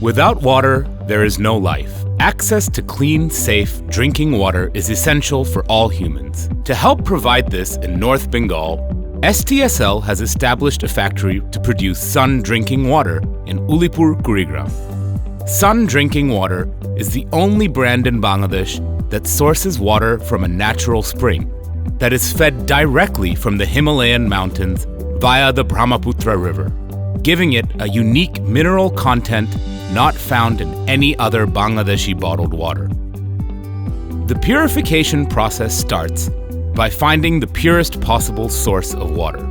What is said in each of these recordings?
Without water, there is no life. Access to clean, safe drinking water is essential for all humans. To help provide this in North Bengal, STSL has established a factory to produce Sun drinking water in Ulipur, Kurigram. Sun drinking water is the only brand in Bangladesh that sources water from a natural spring that is fed directly from the Himalayan mountains via the Brahmaputra River, giving it a unique mineral content not found in any other Bangladeshi bottled water. The purification process starts by finding the purest possible source of water.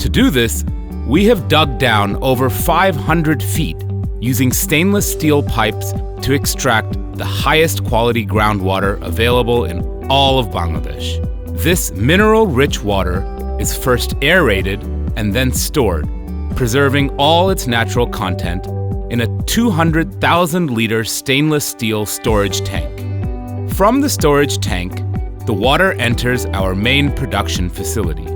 To do this, we have dug down over 500 feet using stainless steel pipes to extract the highest quality groundwater available in all of Bangladesh. This mineral-rich water is first aerated and then stored, preserving all its natural content in a 200,000-liter stainless steel storage tank. From the storage tank, the water enters our main production facility.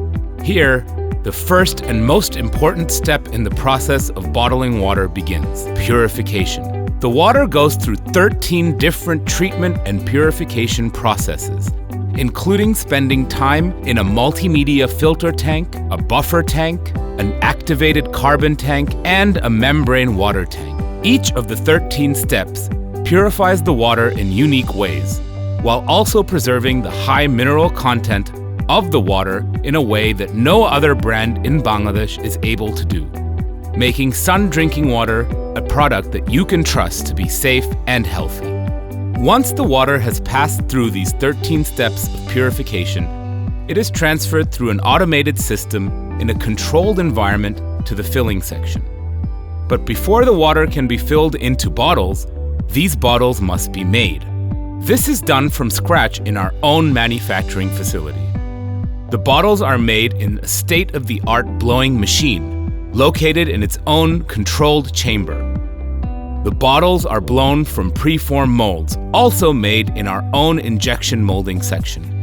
Here, the first and most important step in the process of bottling water begins: purification. The water goes through 13 different treatment and purification processes, including spending time in a multimedia filter tank, a buffer tank, an activated carbon tank, and a membrane water tank. Each of the 13 steps purifies the water in unique ways, while also preserving the high mineral content of the water in a way that no other brand in Bangladesh is able to do, making Sun drinking water a product that you can trust to be safe and healthy. Once the water has passed through these 13 steps of purification, it is transferred through an automated system in a controlled environment to the filling section. But before the water can be filled into bottles, these bottles must be made. This is done from scratch in our own manufacturing facility. The bottles are made in a state-of-the-art blowing machine, located in its own controlled chamber. The bottles are blown from preform molds, also made in our own injection molding section.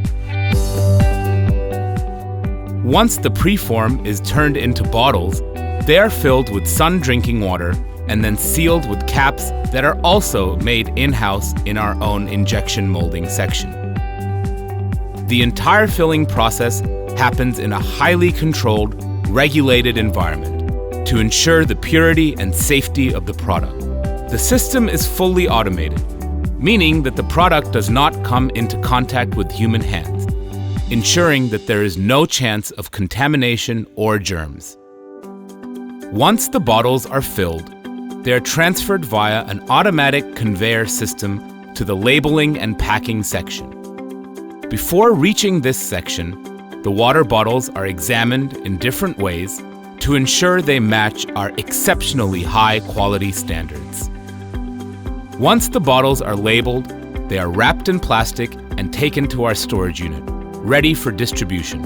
Once the preform is turned into bottles, they are filled with Sun drinking water and then sealed with caps that are also made in-house in our own injection molding section. The entire filling process happens in a highly controlled, regulated environment to ensure the purity and safety of the product. The system is fully automated, meaning that the product does not come into contact with human hands, ensuring that there is no chance of contamination or germs. Once the bottles are filled, they are transferred via an automatic conveyor system to the labeling and packing section. Before reaching this section, the water bottles are examined in different ways to ensure they match our exceptionally high quality standards. Once the bottles are labeled, they are wrapped in plastic and taken to our storage unit, ready for distribution.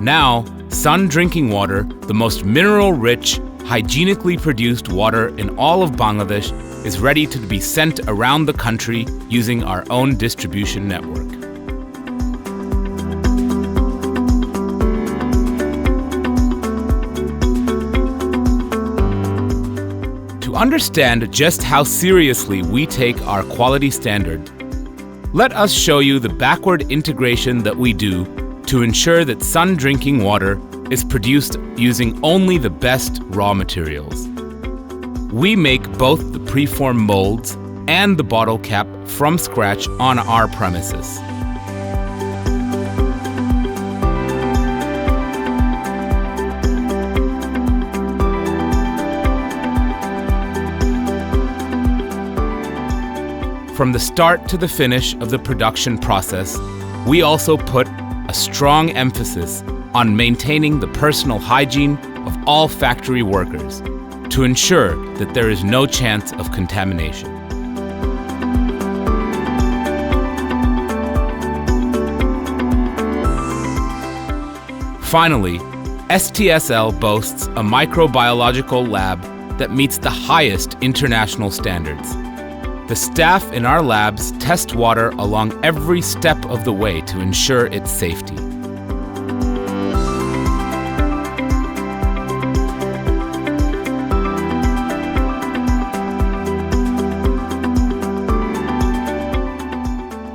Now, Sun drinking water, the most mineral-rich, hygienically produced water in all of Bangladesh, is ready to be sent around the country using our own distribution network. To understand just how seriously we take our quality standard, let us show you the backward integration that we do to ensure that Sun drinking water is produced using only the best raw materials. We make both the preform molds and the bottle cap from scratch on our premises. From the start to the finish of the production process, we also put a strong emphasis on maintaining the personal hygiene of all factory workers to ensure that there is no chance of contamination. Finally, STSL boasts a microbiological lab that meets the highest international standards. The staff in our labs test water along every step of the way to ensure its safety.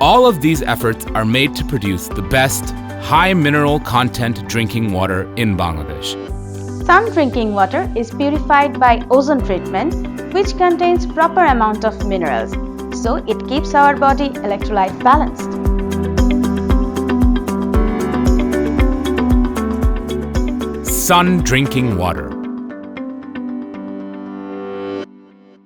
All of these efforts are made to produce the best, high mineral content drinking water in Bangladesh. Some drinking water is purified by ozone treatment, which contains proper amount of minerals, so it keeps our body electrolyte balanced. Sun drinking water.